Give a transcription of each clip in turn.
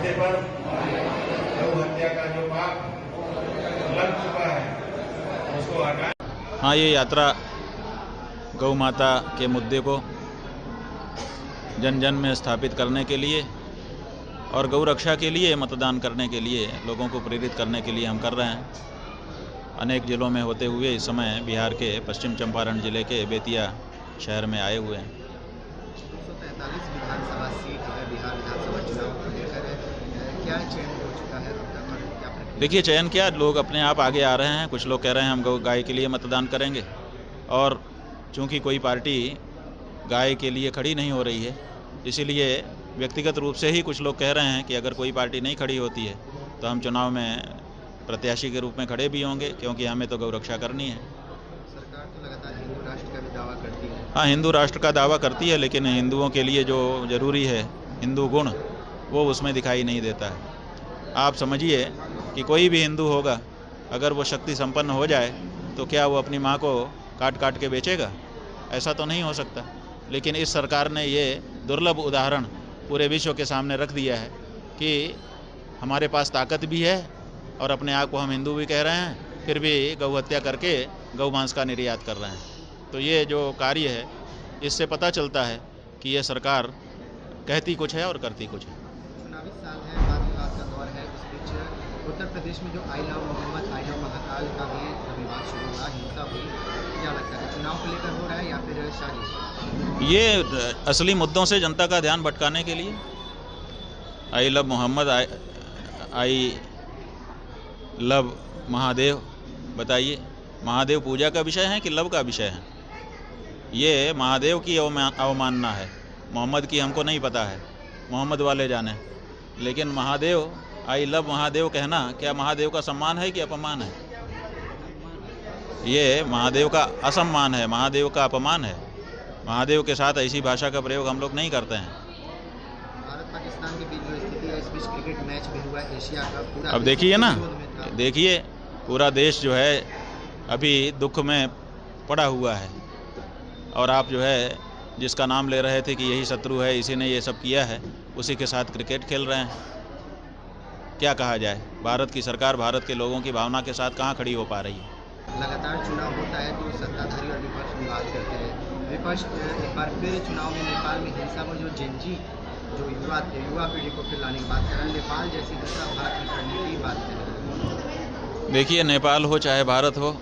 माथे पर गौ हत्या का जो पाप लग चुका है उसको हटाएं। हाँ, ये यात्रा गौ माता के मुद्दे को जन जन में स्थापित करने के लिए और गौ रक्षा के लिए, मतदान करने के लिए, लोगों को प्रेरित करने के लिए हम कर रहे हैं। अनेक जिलों में होते हुए इस समय बिहार के पश्चिम चंपारण जिले के बेतिया शहर में आए हुए हैं। 243 विधानसभा सीट है बिहार विधानसभा चुनाव को लेकर क्या चयन हो चुका है अब तक और क्या प्रक्रिया? देखिए, चयन क्या, लोग अपने आप आगे आ रहे हैं। कुछ लोग कह रहे हैं हम गाय के लिए मतदान करेंगे, और चूंकि कोई पार्टी गाय के लिए खड़ी नहीं हो रही है, इसीलिए व्यक्तिगत रूप से ही कुछ लोग कह रहे हैं कि अगर कोई पार्टी नहीं खड़ी होती है तो हम चुनाव में प्रत्याशी के रूप में खड़े भी होंगे, क्योंकि हमें तो गौ रक्षा करनी है। सरकार तो लगातार हिंदू राष्ट्र का भी दावा करती है। हाँ, हिंदू राष्ट्र का दावा करती है, लेकिन हिंदुओं के लिए जो जरूरी है हिंदू गुण, वो उसमें दिखाई नहीं देता है। आप समझिए कि कोई भी हिंदू होगा, अगर वो शक्ति संपन्न हो जाए तो क्या वो अपनी माँ को काट काट के बेचेगा? ऐसा तो नहीं हो सकता। लेकिन इस सरकार ने ये दुर्लभ उदाहरण पूरे विश्व के सामने रख दिया है कि हमारे पास ताकत भी है और अपने आप को हम हिंदू भी कह रहे हैं, फिर भी गौ हत्या करके गौ मांस का निर्यात कर रहे हैं। तो ये जो कार्य है, इससे पता चलता है कि ये सरकार कहती कुछ है और करती कुछ है। चुनावी साल है, वाद विवाद का दौर है। इस बीच उत्तर प्रदेश में जो I love Mohammad, I love Mahakal का भी विवाद शुरू हुआ, हिंसा हुई। क्या लगता है, चुनाव को लेकर हो रहा है या फिर साजिश? ये असली मुद्दों से जनता का ध्यान भटकाने के लिए। I love Mohammad, I love Mahadev, बताइए, महादेव पूजा का विषय है कि लव का विषय है? ये महादेव की अवमानना है, मोहम्मद की हमको नहीं पता है, मोहम्मद वाले जाने। लेकिन महादेव, आई लव महादेव कहना क्या महादेव का सम्मान है कि अपमान है? ये महादेव का असम्मान है, महादेव का अपमान है। महादेव के साथ ऐसी भाषा का प्रयोग हम लोग नहीं करते हैं। भारत पाकिस्तान के बीच जो स्थिति है, इस बीच क्रिकेट मैच भी हुआ एशिया का पूरा। अब देखिए ना, देखिए पूरा देश जो है अभी दुख में पड़ा हुआ है, और आप जो है जिसका नाम ले रहे थे कि यही शत्रु है, इसी ने ये सब किया है, उसी के साथ क्रिकेट खेल रहे हैं। क्या कहा जाए, भारत की सरकार भारत के लोगों की भावना के साथ कहाँ खड़ी हो पा रही है? लगातार चुनाव होता है तो सत्ताधारी और विपक्ष विवाद करते हैं। विपक्ष एक बार फिर चुनाव में नेपाल में हिंसा में जो जेनजी, जो युवा पीढ़ी को फिर लाने की बात कर रहे हैं, नेपाल जैसी दूसरा भारत की करने की बात कर रहे हैं। देखिए, नेपाल हो चाहे भारत हो,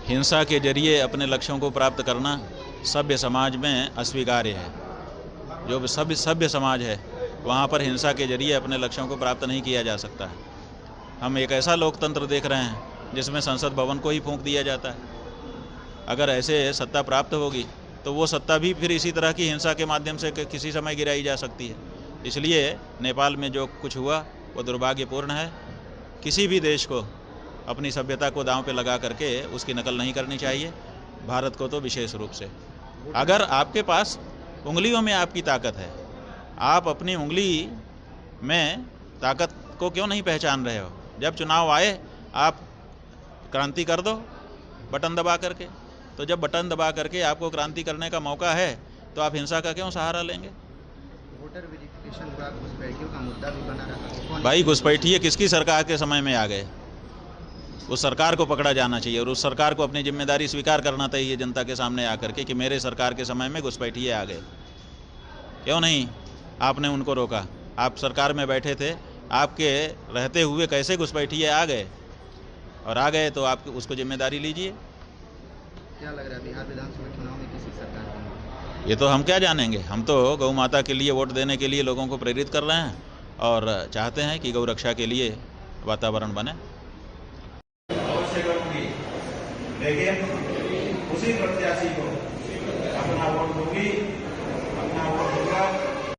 हिंसा के जरिए अपने लक्ष्यों को प्राप्त करना सभ्य समाज में अस्वीकार्य है। जो सभ्य समाज है वहाँ पर हिंसा के जरिए अपने लक्ष्यों को प्राप्त नहीं किया जा सकता है। हम एक ऐसा लोकतंत्र देख रहे हैं जिसमें संसद भवन को ही फूंक दिया जाता है। अगर ऐसे सत्ता प्राप्त होगी तो वो सत्ता भी फिर इसी तरह की हिंसा के माध्यम से किसी समय गिराई जा सकती है। इसलिए नेपाल में जो कुछ हुआ वो दुर्भाग्यपूर्ण है। किसी भी देश को अपनी सभ्यता को दांव पे लगा करके उसकी नकल नहीं करनी चाहिए, भारत को तो विशेष रूप से। अगर आपके पास उंगलियों में आपकी ताकत है, आप अपनी उंगली में ताकत को क्यों नहीं पहचान रहे हो? जब चुनाव आए आप क्रांति कर दो बटन दबा करके। तो जब बटन दबा करके आपको क्रांति करने का मौका है तो आप हिंसा का क्यों सहारा लेंगे? वोटर वेरिफिकेशन हुआ, घुसपैठियों का मुद्दा भी बना रहा। भाई, घुसपैठिए किसकी सरकार के समय में आ गए? उस सरकार को पकड़ा जाना चाहिए और उस सरकार को अपनी जिम्मेदारी स्वीकार करना चाहिए जनता के सामने आकर के कि मेरे सरकार के समय में घुसपैठिए आ गए। क्यों नहीं आपने उनको रोका? आप सरकार में बैठे थे, आपके रहते हुए कैसे घुसपैठिए आ गए? और आ गए तो आप उसको जिम्मेदारी लीजिए। क्या लग रहा है बिहार विधानसभा चुनाव में किसी सरकार को? ये तो हम क्या जानेंगे। हम तो गौ माता के लिए वोट देने के लिए लोगों को प्रेरित कर रहे हैं और चाहते हैं कि गौ रक्षा के लिए वातावरण बने। लेकिन उसी प्रत्याशी को अपना वोट दूंगी, अपना वोट दूंगा